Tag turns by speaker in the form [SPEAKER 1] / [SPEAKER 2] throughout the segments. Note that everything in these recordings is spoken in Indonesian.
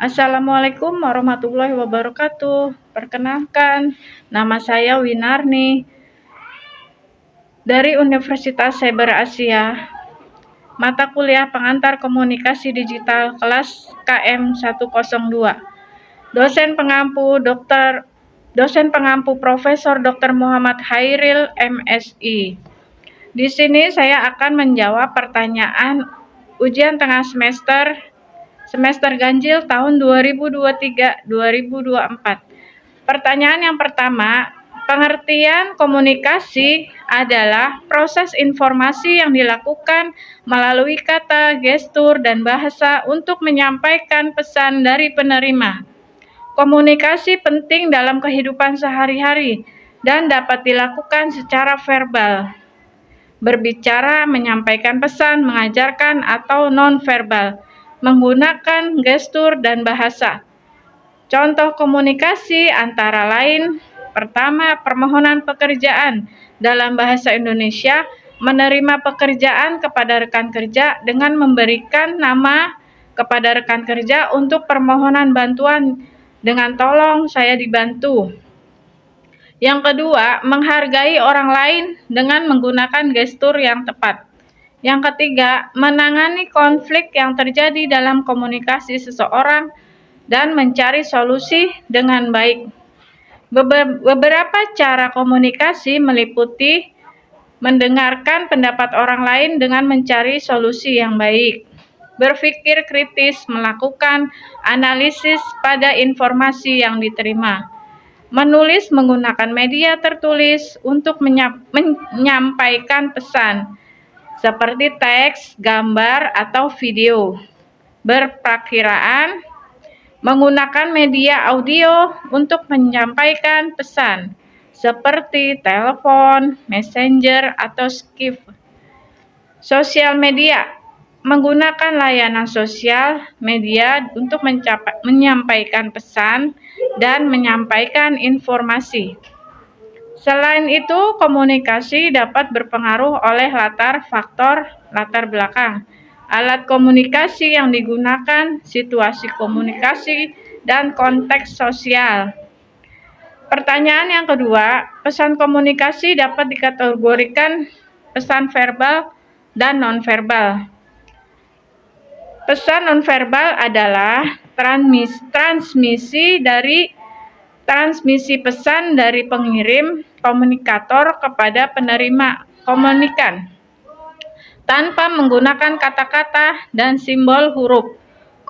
[SPEAKER 1] Assalamualaikum warahmatullahi wabarakatuh. Perkenalkan, nama saya Winarni dari Universitas Cyber Asia. Mata kuliah pengantar komunikasi digital kelas KM 102. Dosen pengampu Profesor Dr. Muhammad Hairil MSI. Di sini saya akan menjawab pertanyaan ujian tengah semester ganjil tahun 2023-2024. Pertanyaan yang pertama, pengertian komunikasi adalah proses informasi yang dilakukan melalui kata, gestur, dan bahasa untuk menyampaikan pesan dari penerima. Komunikasi penting dalam kehidupan sehari-hari dan dapat dilakukan secara verbal, berbicara, menyampaikan pesan, mengajarkan, atau non-verbal, menggunakan gestur dan bahasa. Contoh komunikasi antara lain, pertama, permohonan pekerjaan. Dalam bahasa Indonesia, menerima pekerjaan kepada rekan kerja dengan memberikan nama kepada rekan kerja untuk permohonan bantuan dengan tolong saya dibantu. Yang kedua, menghargai orang lain dengan menggunakan gestur yang tepat. Yang ketiga, menangani konflik yang terjadi dalam komunikasi seseorang dan mencari solusi dengan baik. Beberapa cara komunikasi meliputi mendengarkan pendapat orang lain dengan mencari solusi yang baik, berpikir kritis, melakukan analisis pada informasi yang diterima, menulis menggunakan media tertulis untuk menyampaikan pesan, seperti teks, gambar, atau video, berprakiraan, menggunakan media audio untuk menyampaikan pesan, seperti telepon, messenger, atau Skype. Sosial media, menggunakan layanan sosial media untuk menyampaikan pesan dan menyampaikan informasi. Selain itu, komunikasi dapat berpengaruh oleh faktor latar belakang, alat komunikasi yang digunakan, situasi komunikasi, dan konteks sosial. Pertanyaan yang kedua, pesan komunikasi dapat dikategorikan pesan verbal dan nonverbal. Pesan nonverbal adalah transmisi pesan dari pengirim komunikator kepada penerima komunikan tanpa menggunakan kata-kata dan simbol huruf.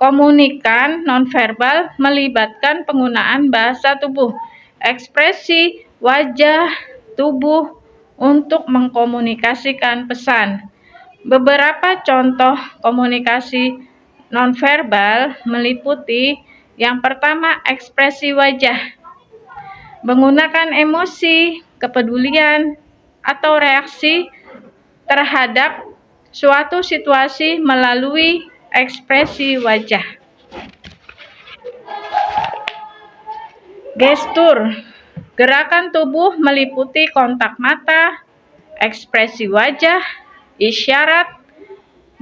[SPEAKER 1] Komunikan nonverbal melibatkan penggunaan bahasa tubuh, ekspresi wajah tubuh untuk mengkomunikasikan pesan. Beberapa contoh komunikasi nonverbal meliputi yang pertama, ekspresi wajah, menggunakan emosi, kepedulian, atau reaksi terhadap suatu situasi melalui ekspresi wajah. Gestur, gerakan tubuh meliputi kontak mata, ekspresi wajah, isyarat,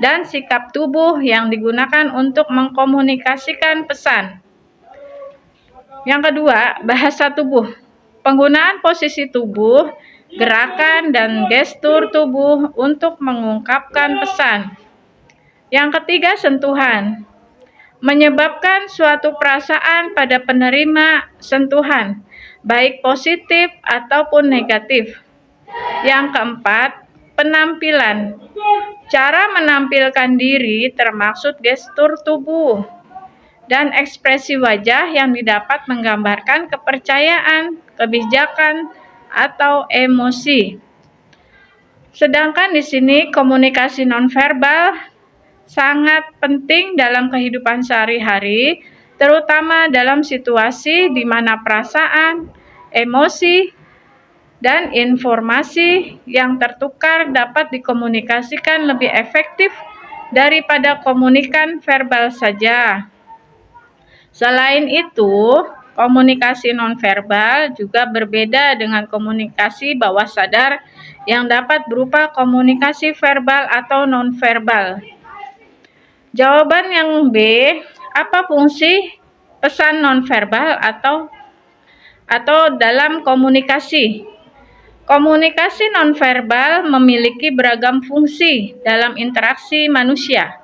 [SPEAKER 1] dan sikap tubuh yang digunakan untuk mengkomunikasikan pesan. Yang kedua, bahasa tubuh. Penggunaan posisi tubuh, gerakan, dan gestur tubuh untuk mengungkapkan pesan. Yang ketiga, sentuhan. Menyebabkan suatu perasaan pada penerima sentuhan, baik positif ataupun negatif. Yang keempat, penampilan. Cara menampilkan diri termaksud gestur tubuh dan ekspresi wajah yang didapat menggambarkan kepercayaan, kebijakan, atau emosi. Sedangkan di sini komunikasi nonverbal sangat penting dalam kehidupan sehari-hari, terutama dalam situasi di mana perasaan, emosi, dan informasi yang tertukar dapat dikomunikasikan lebih efektif daripada komunikan verbal saja. Selain itu, komunikasi nonverbal juga berbeda dengan komunikasi bawah sadar yang dapat berupa komunikasi verbal atau nonverbal. Jawaban yang B, apa fungsi pesan nonverbal atau dalam komunikasi. Komunikasi nonverbal memiliki beragam fungsi dalam interaksi manusia.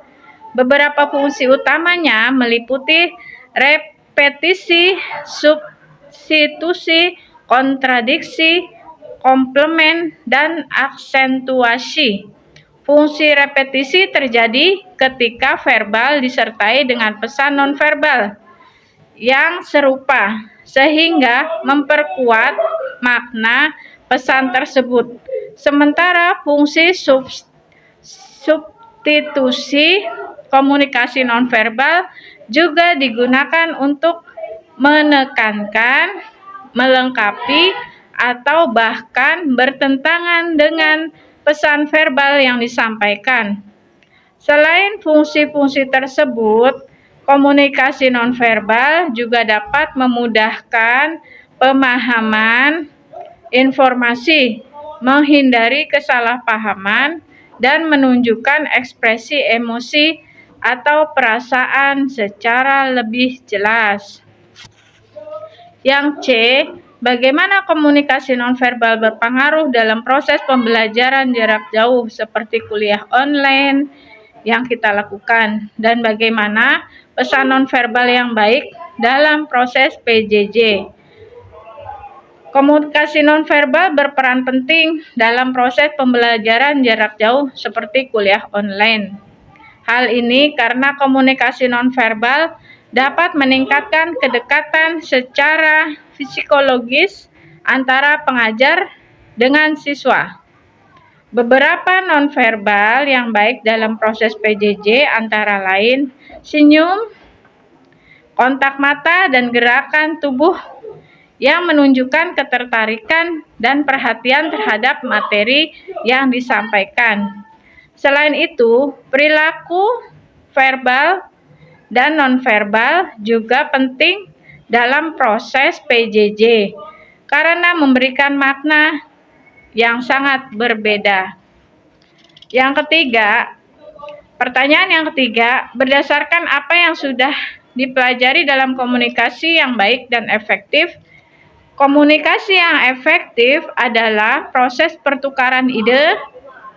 [SPEAKER 1] Beberapa fungsi utamanya meliputi repetisi, substitusi, kontradiksi, komplement, dan aksentuasi. Fungsi repetisi terjadi ketika verbal disertai dengan pesan nonverbal yang serupa, sehingga memperkuat makna pesan tersebut. Sementara fungsi substitusi komunikasi nonverbal juga digunakan untuk menekankan, melengkapi, atau bahkan bertentangan dengan pesan verbal yang disampaikan. Selain fungsi-fungsi tersebut, komunikasi nonverbal juga dapat memudahkan pemahaman informasi, menghindari kesalahpahaman, dan menunjukkan ekspresi emosi atau perasaan secara lebih jelas. Yang C, bagaimana komunikasi nonverbal berpengaruh dalam proses pembelajaran jarak jauh seperti kuliah online yang kita lakukan, dan bagaimana pesan nonverbal yang baik dalam proses PJJ. Komunikasi nonverbal berperan penting dalam proses pembelajaran jarak jauh seperti kuliah online. Hal ini karena komunikasi nonverbal dapat meningkatkan kedekatan secara psikologis antara pengajar dengan siswa. Beberapa nonverbal yang baik dalam proses PJJ antara lain senyum, kontak mata, dan gerakan tubuh yang menunjukkan ketertarikan dan perhatian terhadap materi yang disampaikan. Selain itu, perilaku verbal dan nonverbal juga penting dalam proses PJJ karena memberikan makna yang sangat berbeda. Pertanyaan yang ketiga, berdasarkan apa yang sudah dipelajari dalam komunikasi yang baik dan efektif, komunikasi yang efektif adalah proses pertukaran ide,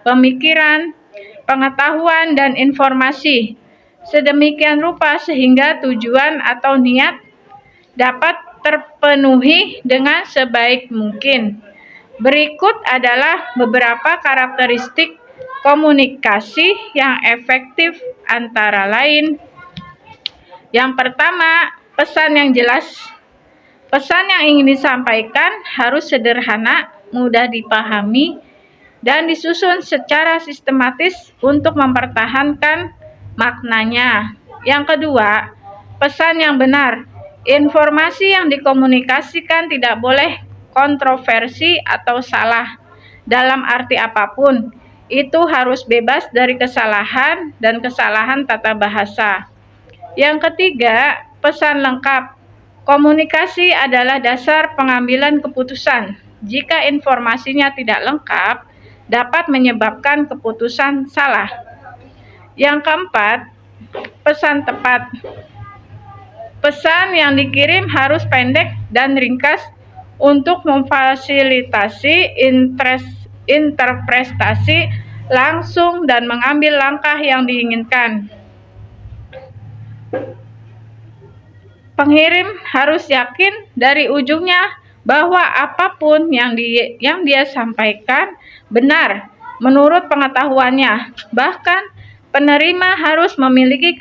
[SPEAKER 1] pemikiran, pengetahuan, dan informasi sedemikian rupa sehingga tujuan atau niat dapat terpenuhi dengan sebaik mungkin. Berikut adalah beberapa karakteristik komunikasi yang efektif antara lain. Yang pertama, pesan yang jelas. Pesan yang ingin disampaikan harus sederhana, mudah dipahami, dan disusun secara sistematis untuk mempertahankan maknanya. Yang kedua, pesan yang benar. Informasi yang dikomunikasikan tidak boleh kontroversi atau salah dalam arti apapun. Itu harus bebas dari kesalahan dan kesalahan tata bahasa. Yang ketiga, pesan lengkap. Komunikasi adalah dasar pengambilan keputusan. Jika informasinya tidak lengkap, dapat menyebabkan keputusan salah. Yang keempat, pesan tepat. Pesan yang dikirim harus pendek dan ringkas untuk memfasilitasi interpretasi langsung dan mengambil langkah yang diinginkan. Pengirim harus yakin dari ujungnya bahwa apapun yang dia sampaikan benar menurut pengetahuannya. Bahkan penerima harus memiliki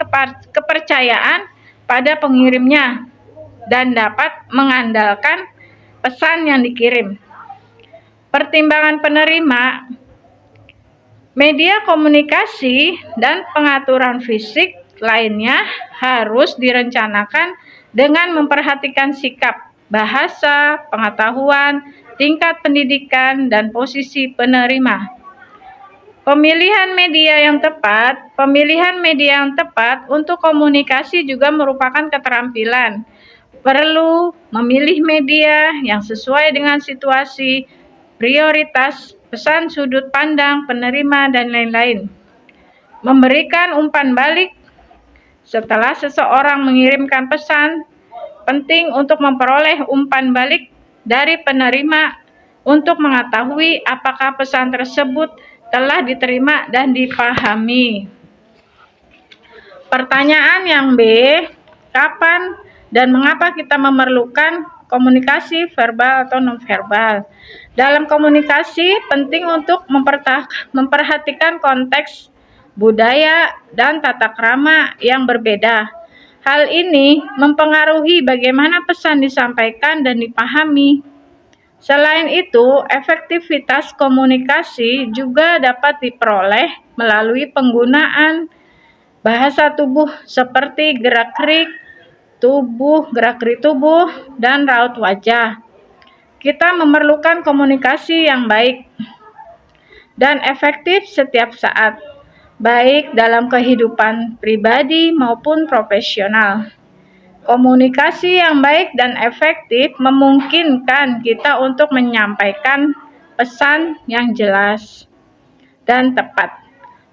[SPEAKER 1] kepercayaan pada pengirimnya dan dapat mengandalkan pesan yang dikirim. Pertimbangan penerima, media komunikasi, dan pengaturan fisik lainnya harus direncanakan dengan memperhatikan sikap, bahasa, pengetahuan, tingkat pendidikan, dan posisi penerima. Pemilihan media yang tepat untuk komunikasi juga merupakan keterampilan. Perlu memilih media yang sesuai dengan situasi, prioritas, pesan sudut pandang penerima, dan lain-lain. Memberikan umpan balik. Setelah seseorang mengirimkan pesan, penting untuk memperoleh umpan balik dari penerima untuk mengetahui apakah pesan tersebut telah diterima dan dipahami. Pertanyaan yang B, kapan dan mengapa kita memerlukan komunikasi verbal atau nonverbal? Dalam komunikasi, penting untuk memperhatikan konteks, budaya, dan tata krama yang berbeda. Hal ini mempengaruhi bagaimana pesan disampaikan dan dipahami. Selain itu, efektivitas komunikasi juga dapat diperoleh melalui penggunaan bahasa tubuh seperti gerak-gerik tubuh, dan raut wajah. Kita memerlukan komunikasi yang baik dan efektif setiap saat, baik dalam kehidupan pribadi maupun profesional. Komunikasi yang baik dan efektif memungkinkan kita untuk menyampaikan pesan yang jelas dan tepat,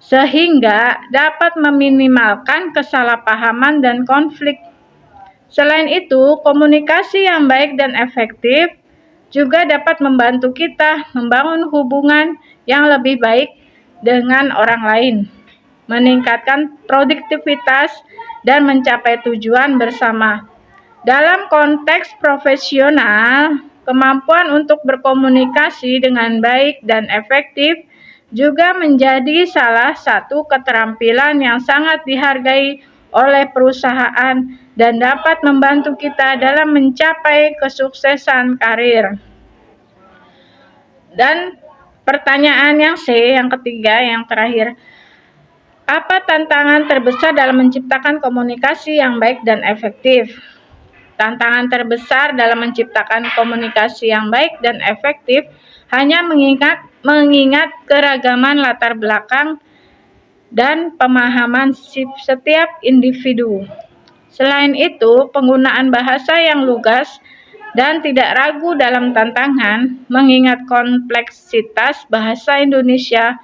[SPEAKER 1] sehingga dapat meminimalkan kesalahpahaman dan konflik. Selain itu, komunikasi yang baik dan efektif juga dapat membantu kita membangun hubungan yang lebih baik dengan orang lain, meningkatkan produktivitas, dan mencapai tujuan bersama. Dalam konteks profesional, kemampuan untuk berkomunikasi dengan baik dan efektif juga menjadi salah satu keterampilan yang sangat dihargai oleh perusahaan dan dapat membantu kita dalam mencapai kesuksesan karir. Dan pertanyaan yang C, yang ketiga, yang terakhir, apa tantangan terbesar dalam menciptakan komunikasi yang baik dan efektif? Tantangan terbesar dalam menciptakan komunikasi yang baik dan efektif hanya mengingat keragaman latar belakang dan pemahaman setiap individu. Selain itu, penggunaan bahasa yang lugas dan tidak ragu dalam tantangan, mengingat kompleksitas bahasa Indonesia.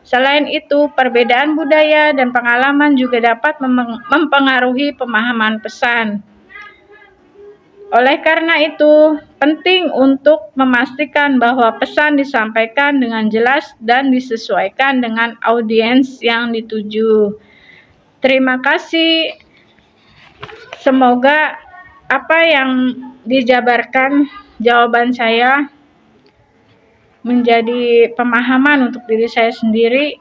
[SPEAKER 1] Selain itu, perbedaan budaya dan pengalaman juga dapat mempengaruhi pemahaman pesan. Oleh karena itu, penting untuk memastikan bahwa pesan disampaikan dengan jelas dan disesuaikan dengan audiens yang dituju. Terima kasih. Semoga apa yang dijabarkan jawaban saya menjadi pemahaman untuk diri saya sendiri.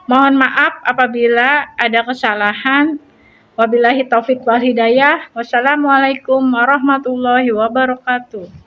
[SPEAKER 1] Mohon maaf apabila ada kesalahan. Wabillahi taufik wal hidayah. Wassalamualaikum warahmatullahi wabarakatuh.